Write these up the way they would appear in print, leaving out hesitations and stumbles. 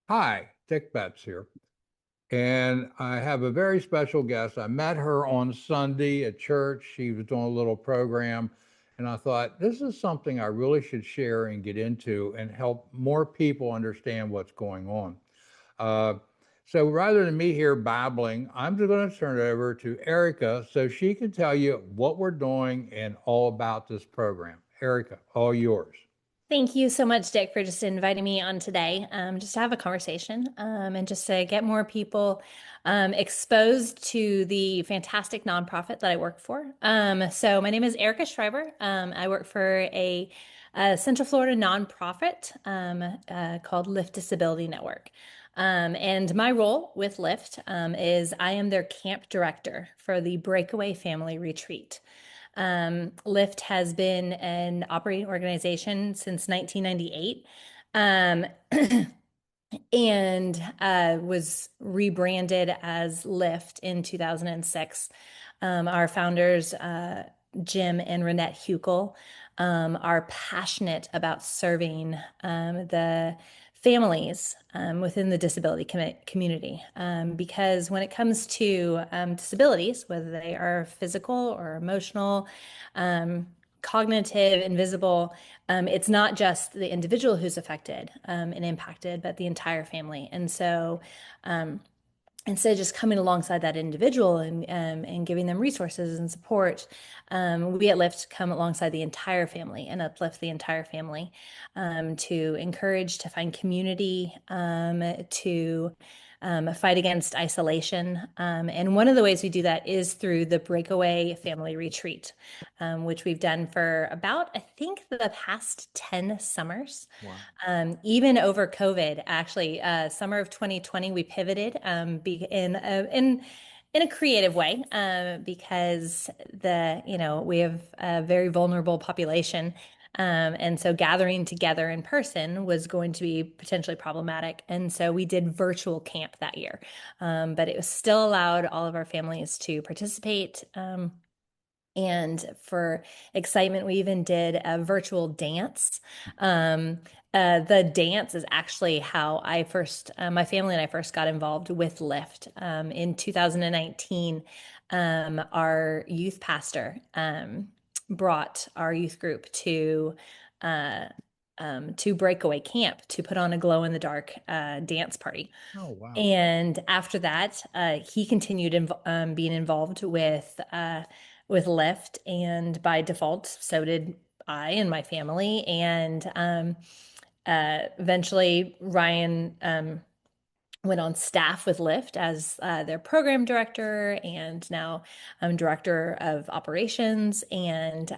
Hi, Dick Betts here. And I have a very special guest. I met her on Sunday at church. She was doing a little program, and I thought this is something I really should share and get into and help more people understand what's going on. Uh, so rather than me here babbling, I'm just going to turn it over to Erica so she can tell you what we're doing and all about this program. Erica, all yours. Thank you so much, Dick, for just inviting me on today, just to have a conversation, and just to get more people exposed to the fantastic nonprofit that I work for. So my name is Erica Schreiber. I work for a Central Florida nonprofit called Lift Disability Network. And my role with Lyft is I am their camp director for the Breakaway Family Retreat. Lyft has been an operating organization since 1998, um, and was rebranded as Lyft in 2006. Our founders, Jim and Renette Huckel, are passionate about serving the families within the disability community. Because when it comes to disabilities, whether they are physical or emotional, cognitive, invisible, it's not just the individual who's affected and impacted, but the entire family. And so, instead of just coming alongside that individual and giving them resources and support, we at Lyft come alongside the entire family and uplift the entire family, to encourage, to find community, to fight against isolation. And one of the ways we do that is through the Breakaway Family Retreat, which we've done for about, I think, the past 10 summers. Wow. Even over COVID, actually, summer of 2020, we pivoted in a creative way, because we have a very vulnerable population. And so gathering together in person was going to be potentially problematic. And so we did virtual camp that year. But it was still allowed all of our families to participate. And for excitement, we even did a virtual dance. The dance is actually how my family and I first got involved with Lyft. In 2019, our youth pastor brought our youth group uh, to Breakaway Camp to put on a glow in the dark dance party. Oh, wow. And after that, he continued being involved with Lyft, and by default, so did I and my family. And eventually, Ryan went on staff with Lyft as their program director, and now I'm director of operations. And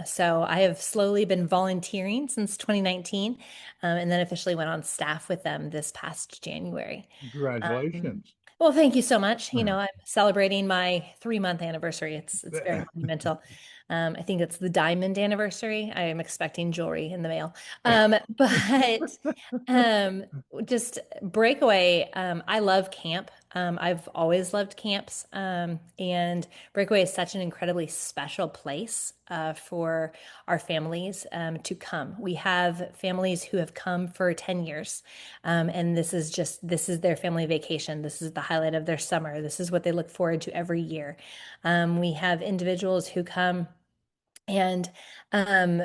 so I have slowly been volunteering since 2019, and then officially went on staff with them this past January. Um, Congratulations. well, thank you so much. You Yeah. know, I'm celebrating my 3-month anniversary. It's very monumental. I think it's the diamond anniversary. I am expecting jewelry in the mail. But um, just Breakaway. I love camp. I've always loved camps. And Breakaway is such an incredibly special place for our families to come. We have families who have come for 10 years. And this is their family vacation. This is the highlight of their summer. This is what they look forward to every year. We have individuals who come and um,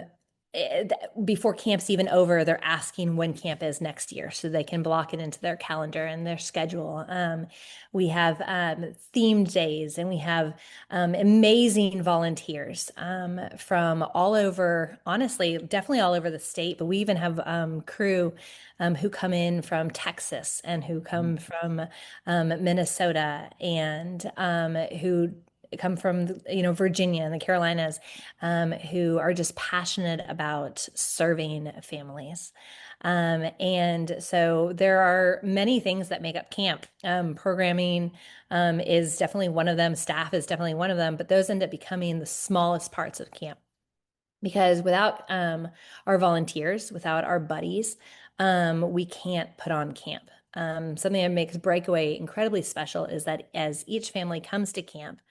before camp's even over, they're asking when camp is next year so they can block it into their calendar and their schedule. We have themed days, and we have amazing volunteers from all over, honestly, definitely all over the state, but we even have crew who come in from Texas and who come from Minnesota, and who come from Virginia and the Carolinas, who are just passionate about serving families. And so there are many things that make up camp. Programming is definitely one of them. Staff is definitely one of them, but those end up becoming the smallest parts of camp, because without our volunteers, without our buddies, we can't put on camp. Something that makes Breakaway incredibly special is that as each family comes to camp,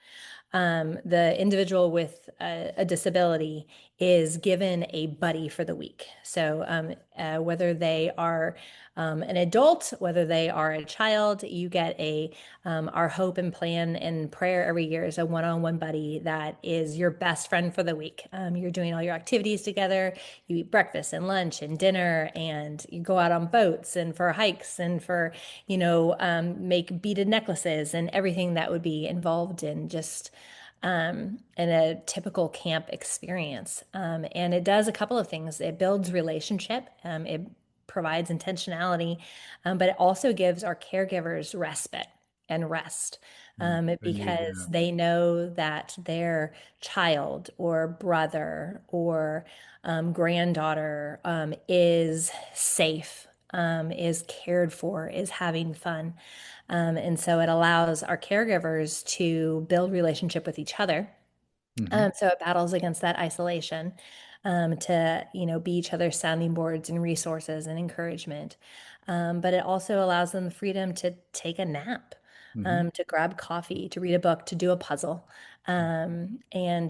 the individual with a disability is given a buddy for the week. So whether they are an adult, whether they are a child, you get our hope and plan and prayer every year is a one-on-one buddy that is your best friend for the week. You're doing all your activities together. You eat breakfast and lunch and dinner, and you go out on boats and for hikes and for, make beaded necklaces and everything that would be involved in just in a typical camp experience. And it does a couple of things. It builds relationship. It provides intentionality, but it also gives our caregivers respite and rest, They need because that. they know that their child or brother or granddaughter is safe, is cared for, is having fun. And so it allows our caregivers to build relationship with each other. Hmm. So it battles against that isolation, to, be each other's sounding boards and resources and encouragement. But it also allows them the freedom to take a nap, Hmm. to grab coffee, to read a book, to do a puzzle. And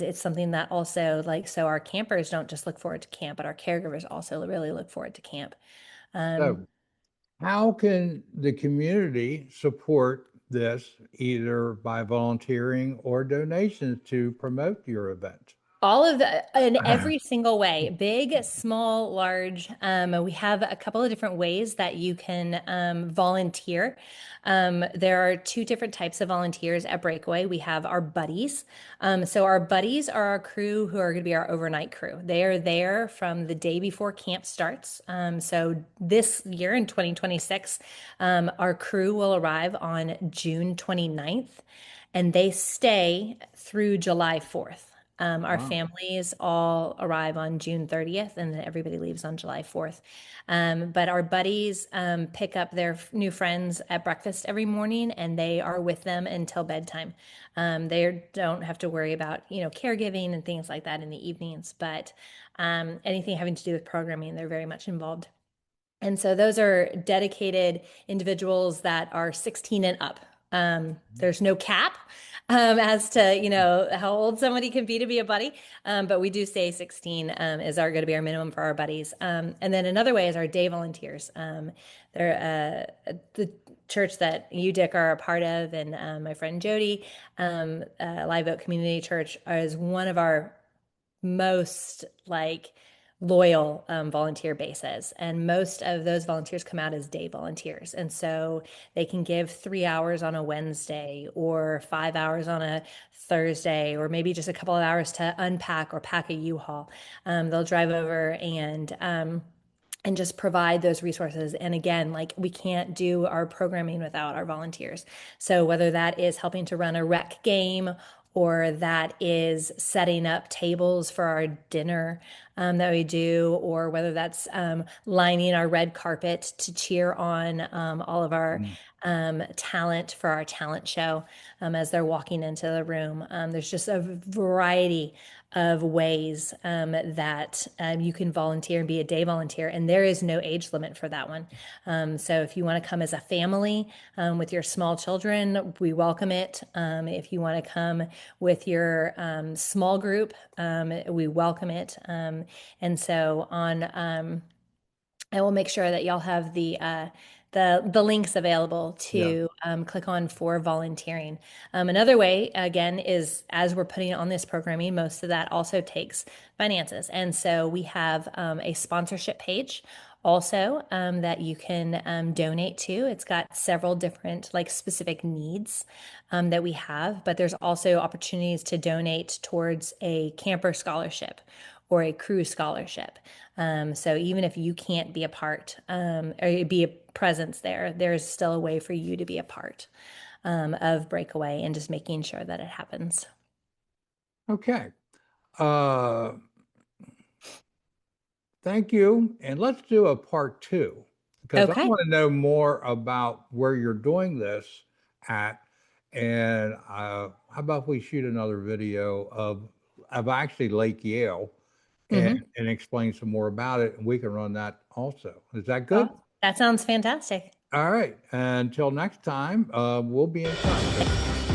it's something that also, like, so our campers don't just look forward to camp, but our caregivers also really look forward to camp. Um, So, how can the community support this either by volunteering or donations to promote your event? All of the, in every single way, big, small, large. We have a couple of different ways that you can volunteer. There are two different types of volunteers at Breakaway. We have our buddies. So our buddies are our crew who are going to be our overnight crew. They are there from the day before camp starts. So this year in 2026, our crew will arrive on June 29th, and they stay through July 4th. Our Wow. families all arrive on June 30th, and then everybody leaves on July 4th. But our buddies pick up their new friends at breakfast every morning, and they are with them until bedtime. They don't have to worry about, caregiving and things like that in the evenings, but anything having to do with programming, they're very much involved. And so those are dedicated individuals that are 16 and up. There's no cap as to, how old somebody can be to be a buddy. But we do say 16 is going to be our minimum for our buddies. And then another way is our day volunteers. They're the church that you, Dick, are a part of, and my friend Jody, Live Oak Community Church, is one of our most loyal volunteer bases. And most of those volunteers come out as day volunteers. And so they can give 3 hours on a Wednesday or 5 hours on a Thursday, or maybe just a couple of hours to unpack or pack a U-Haul. They'll drive over and just provide those resources. And again, we can't do our programming without our volunteers. So whether that is helping to run a rec game, or that is setting up tables for our dinner that we do, or whether that's lining our red carpet to cheer on all of our Mm. talent for our talent show as they're walking into the room. There's just a variety of ways that you can volunteer and be a day volunteer, and there is no age limit for that one. So if you want to come as a family with your small children, we welcome it. If you want to come with your small group, we welcome it. And so I will make sure that y'all have the links available Yeah. to click on for volunteering. Another way, again, is as we're putting on this programming, most of that also takes finances. And so we have a sponsorship page also that you can donate to. It's got several different specific needs that we have, but there's also opportunities to donate towards a camper scholarship or a crew scholarship. So even if you can't be a part or be a presence there, there's still a way for you to be a part of Breakaway, and just making sure that it happens. Okay. Uh, Thank you. And let's do a part two, because I Okay. want to know more about where you're doing this at. And how about we shoot another video of actually Lake Yale, Hmm. and explain some more about it, and we can run that also. Is that good? Oh, that sounds fantastic. All right. Until next time, we'll be in touch.